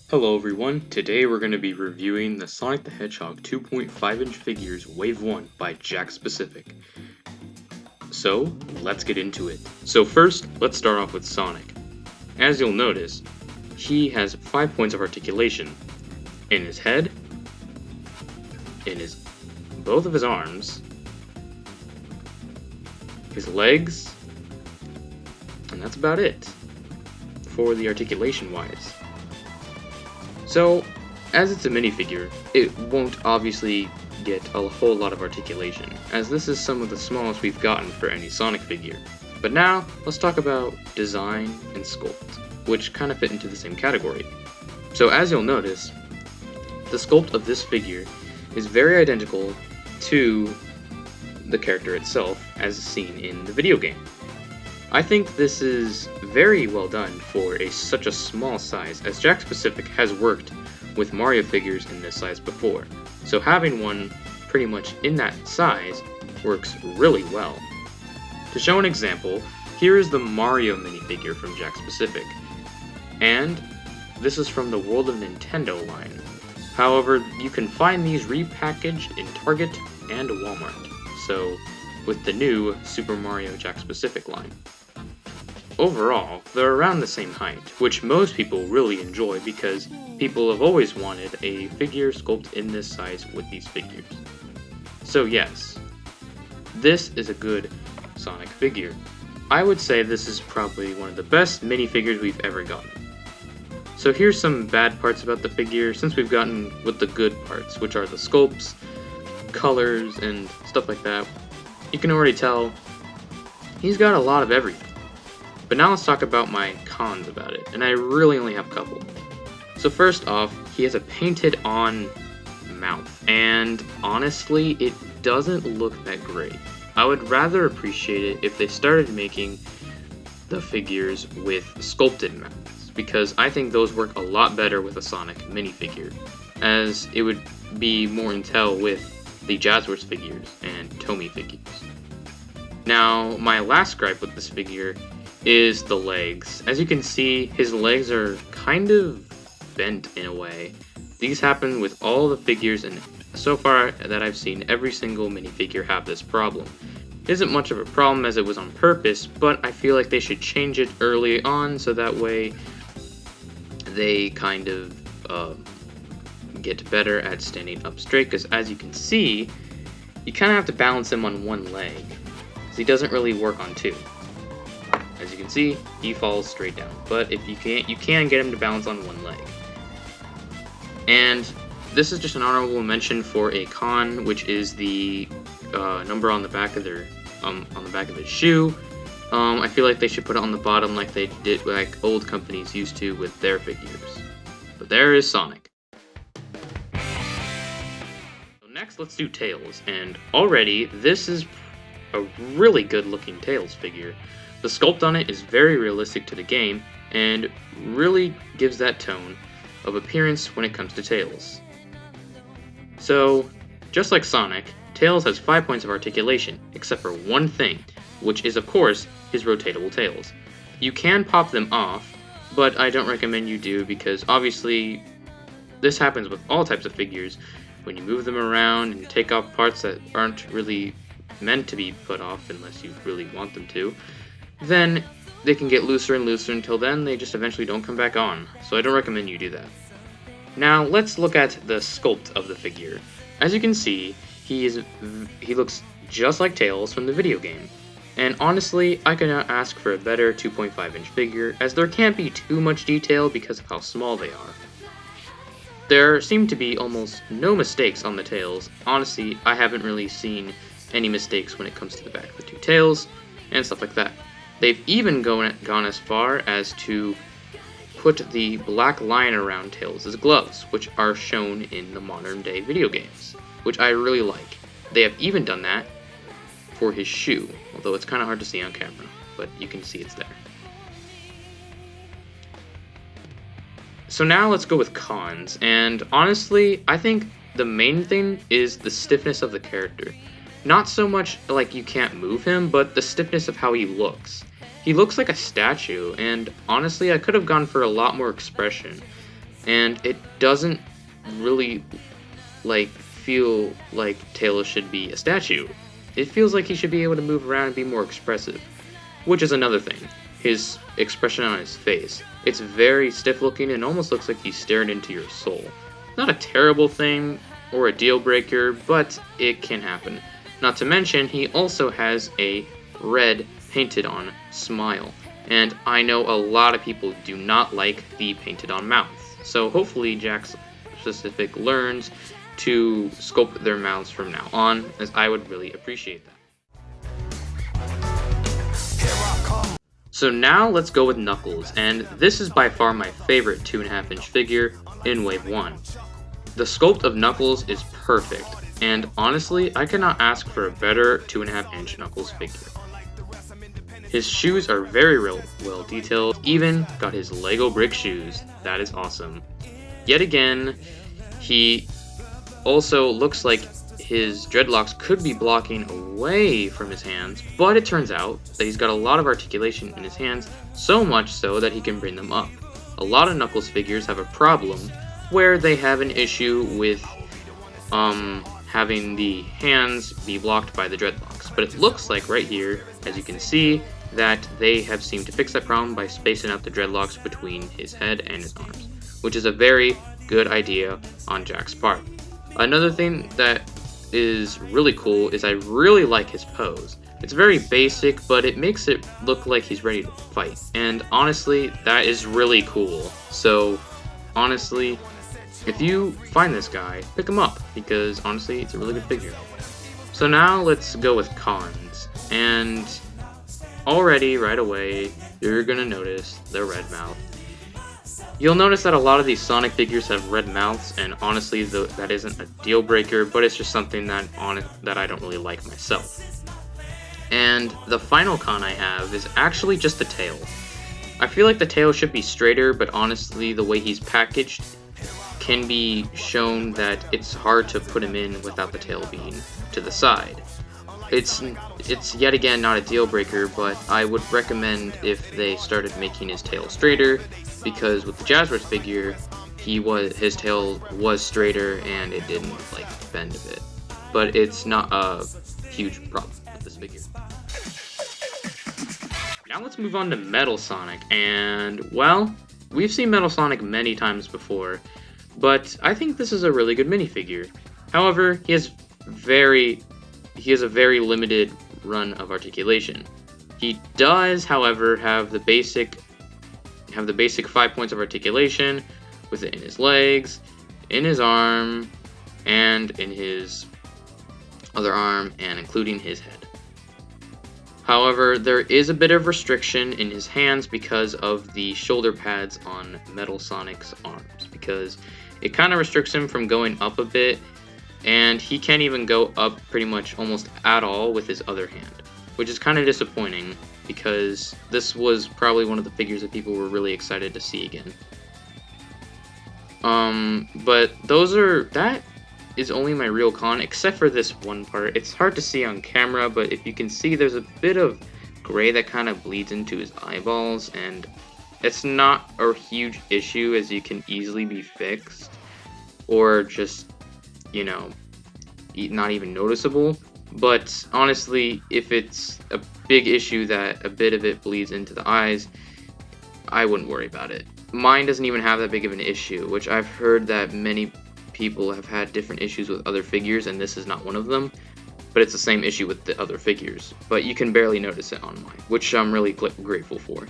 Hello everyone, today we're going to be reviewing the Sonic the Hedgehog 2.5-inch figures Wave 1 by Jakks Specific. So, let's get into it. So first, let's start off with Sonic. As you'll notice, he has 5 points of articulation in his head, in both of his arms, his legs, and that's about it for the articulation wise. So, as it's a minifigure, it won't obviously get a whole lot of articulation, as this is some of the smallest we've gotten for any Sonic figure. But now, let's talk about design and sculpt, which kind of fit into the same category. So as you'll notice, the sculpt of this figure is very identical to the character itself as seen in the video game. I think this is very well done for such a small size, as Jakks Specific has worked with Mario figures in this size before, so having one pretty much in that size works really well. To show an example, here is the Mario minifigure from Jakks Specific, and this is from the World of Nintendo line. However, you can find these repackaged in Target and Walmart, so with the new Super Mario Jakks Specific line. Overall, they're around the same height, which most people really enjoy because people have always wanted a figure sculpt in this size with these figures. So yes, this is a good Sonic figure. I would say this is probably one of the best minifigures we've ever gotten. So here's some bad parts about the figure, since we've gotten with the good parts, which are the sculpts, colors, and stuff like that. You can already tell he's got a lot of everything. But now let's talk about my cons about it, and I really only have a couple. So first off, he has a painted on mouth, and honestly, it doesn't look that great. I would rather appreciate it if they started making the figures with sculpted mouths, because I think those work a lot better with a Sonic minifigure, as it would be more in tell with the Jazzwares figures and Tomy figures. Now, my last gripe with this figure is the legs. As you can see, his legs are kind of bent in a way. These happen with all the figures, and so far that I've seen, every single minifigure have this problem. It isn't much of a problem as it was on purpose, but I feel like they should change it early on so that way they kind of get better at standing up straight, because as you can see, you kind of have to balance him on one leg, because he doesn't really work on two. As you can see, he falls straight down, but if you can get him to balance on one leg. And this is just an honorable mention for a con, which is the number on the back of his shoe. I feel like they should put it on the bottom like they did, like old companies used to with their figures. But there is Sonic. So next, let's do Tails, and already this is a really good looking Tails figure. The sculpt on it is very realistic to the game, and really gives that tone of appearance when it comes to Tails. So, just like Sonic, Tails has 5 points of articulation, except for one thing, which is of course his rotatable tails. You can pop them off, but I don't recommend you do, because obviously this happens with all types of figures. When you move them around and take off parts that aren't really meant to be put off unless you really want them to, then they can get looser and looser until then they just eventually don't come back on, so I don't recommend you do that. Now let's look at the sculpt of the figure. As you can see, he looks just like Tails from the video game, and honestly, I could not ask for a better 2.5-inch figure, as there can't be too much detail because of how small they are. There seem to be almost no mistakes on the tails. Honestly, I haven't really seen any mistakes when it comes to the back of the two tails and stuff like that. They've even gone as far as to put the black line around Tails' gloves, which are shown in the modern day video games, which I really like. They have even done that for his shoe, although it's kind of hard to see on camera, but you can see it's there. So now let's go with cons, and honestly, I think the main thing is the stiffness of the character. Not so much like you can't move him, but the stiffness of how he looks. He looks like a statue, and honestly, I could have gone for a lot more expression. and it doesn't really feel like Tails should be a statue. It feels like he should be able to move around and be more expressive, which is another thing. His expression on his face. It's very stiff looking and almost looks like he's staring into your soul. Not a terrible thing or a deal breaker, but it can happen. Not to mention, he also has a red painted on smile. And I know a lot of people do not like the painted on mouth. So hopefully Jakks specific learns to sculpt their mouths from now on, as I would really appreciate that. So now let's go with Knuckles, and this is by far my favorite 2.5-inch figure in Wave 1. The sculpt of Knuckles is perfect, and honestly, I cannot ask for a better 2.5-inch Knuckles figure. His shoes are very well detailed, even got his Lego brick shoes. That is awesome. Yet again, he also looks like his dreadlocks could be blocking away from his hands, but it turns out that he's got a lot of articulation in his hands, so much so that he can bring them up. A lot of Knuckles figures have a problem where they have an issue with having the hands be blocked by the dreadlocks, but it looks like right here, as you can see, that they have seemed to fix that problem by spacing out the dreadlocks between his head and his arms, which is a very good idea on Jakks' part. Another thing that is really cool is I really like his pose. It's very basic, but it makes it look like he's ready to fight, and honestly, that is really cool. So honestly, if you find this guy, pick him up, because honestly, it's a really good figure. So now let's go with cons, and already, right away, you're gonna notice the red mouth. You'll notice that a lot of these Sonic figures have red mouths, and honestly, that isn't a deal breaker, but it's just something that I don't really like myself. And the final con I have is actually just the tail. I feel like the tail should be straighter, but honestly, the way he's packaged can be shown that it's hard to put him in without the tail being to the side. It's yet again not a deal breaker, but I would recommend if they started making his tail straighter, because with the Jazzwares figure, his tail was straighter and it didn't bend a bit. But it's not a huge problem with this figure. Now let's move on to Metal Sonic, and well, we've seen Metal Sonic many times before, but I think this is a really good minifigure. However, he has a very limited run of articulation. He does, however, have the basic 5 points of articulation within his legs, in his arm, and in his other arm, and including his head. However, there is a bit of restriction in his hands because of the shoulder pads on Metal Sonic's arms, because it kind of restricts him from going up a bit, and he can't even go up pretty much almost at all with his other hand, which is kind of disappointing because this was probably one of the figures that people were really excited to see again. But that is only my real con, except for this one part. It's hard to see on camera, but if you can see, there's a bit of gray that kind of bleeds into his eyeballs, and it's not a huge issue, as you can easily be fixed, or just, not even noticeable. But honestly, if it's a big issue that a bit of it bleeds into the eyes, I wouldn't worry about it. Mine doesn't even have that big of an issue, which I've heard that many people have had different issues with other figures, and this is not one of them, but it's the same issue with the other figures. But you can barely notice it on mine, which I'm really grateful for.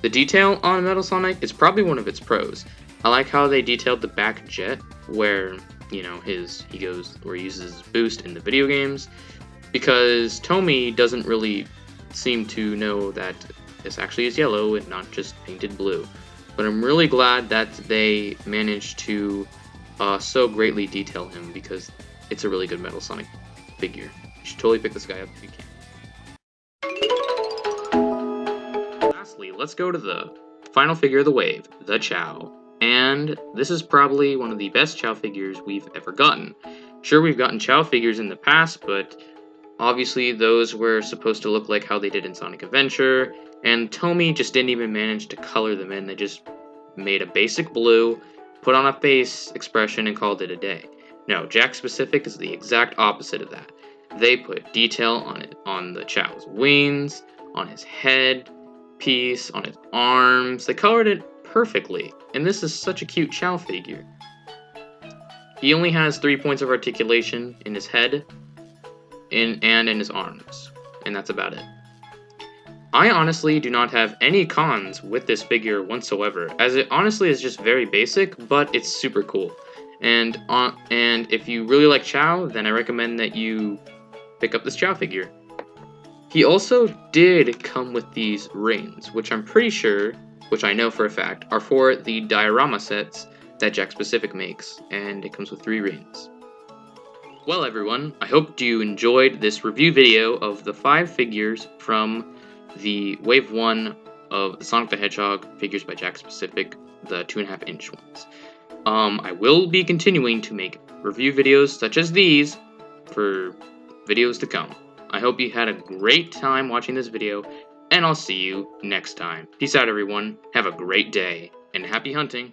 The detail on Metal Sonic is probably one of its pros. I like how they detailed the back jet, where he uses his boost in the video games, because Tomy doesn't really seem to know that this actually is yellow and not just painted blue. But I'm really glad that they managed to so greatly detail him, because it's a really good Metal Sonic figure. You should totally pick this guy up if you can. Lastly, let's go to the final figure of the wave, the Chow. And this is probably one of the best Chow figures we've ever gotten. Sure, we've gotten Chow figures in the past, but obviously those were supposed to look like how they did in Sonic Adventure, and Tomy just didn't even manage to color them in. They just made a basic blue put on a face expression, and called it a day. No, Jakks Specific is the exact opposite of that. They put detail on it, on the Chow's wings, on his head piece, on his arms. They colored it perfectly, and this is such a cute Chow figure. He only has 3 points of articulation in his head and in his arms, and that's about it. I honestly do not have any cons with this figure whatsoever, as it honestly is just very basic, but it's super cool. And if you really like Chow, then I recommend that you pick up this Chow figure. He also did come with these rings, which I'm pretty sure, which I know for a fact, are for the diorama sets that Jakks Specific makes, and it comes with 3 rings. Well everyone, I hope you enjoyed this review video of the 5 figures from the Wave 1 of the Sonic the Hedgehog figures by Jakks Specific, the 2.5-inch ones. I will be continuing to make review videos such as these for videos to come. I hope you had a great time watching this video, and I'll see you next time. Peace out everyone, have a great day, and happy hunting!